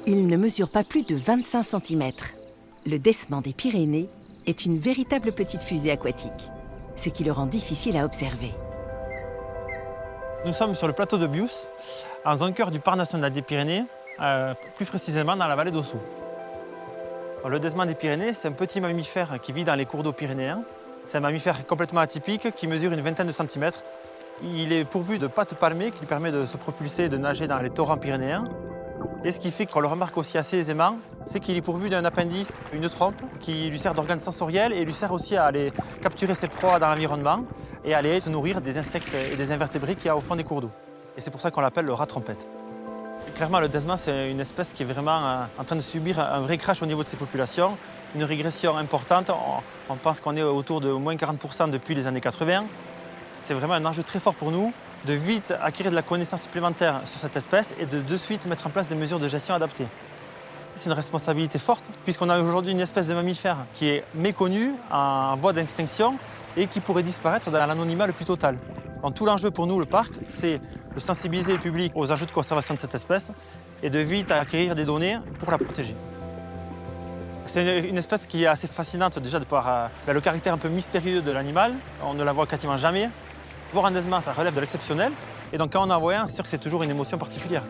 Il ne mesure pas plus de 25 cm. Le desman des Pyrénées est une véritable petite fusée aquatique, ce qui le rend difficile à observer. Nous sommes sur le plateau de Bious, dans un cœur du parc national des Pyrénées, plus précisément dans la vallée d'Ossau. Le desman des Pyrénées, c'est un petit mammifère qui vit dans les cours d'eau pyrénéens. C'est un mammifère complètement atypique qui mesure une vingtaine de centimètres. Il est pourvu de pattes palmées qui lui permettent de se propulser et de nager dans les torrents pyrénéens. Et ce qui fait qu'on le remarque aussi assez aisément, c'est qu'il est pourvu d'un appendice, une trompe, qui lui sert d'organe sensoriel et lui sert aussi à aller capturer ses proies dans l'environnement et à aller se nourrir des insectes et des invertébrés qu'il y a au fond des cours d'eau. Et c'est pour ça qu'on l'appelle le rat trompette. Clairement, le desman, c'est une espèce qui est vraiment en train de subir un vrai crash au niveau de ses populations, une régression importante. On pense qu'on est autour de moins 40% depuis les années 80. C'est vraiment un enjeu très fort pour nous de vite acquérir de la connaissance supplémentaire sur cette espèce et de suite mettre en place des mesures de gestion adaptées. C'est une responsabilité forte puisqu'on a aujourd'hui une espèce de mammifère qui est méconnue, en voie d'extinction et qui pourrait disparaître dans l'anonymat le plus total. Donc, tout l'enjeu pour nous, le parc, c'est de sensibiliser le public aux enjeux de conservation de cette espèce et de vite acquérir des données pour la protéger. C'est une espèce qui est assez fascinante déjà de par le caractère un peu mystérieux de l'animal. On ne la voit quasiment jamais. Voir un desman, ça relève de l'exceptionnel. Et donc quand on en voit un, c'est sûr que c'est toujours une émotion particulière.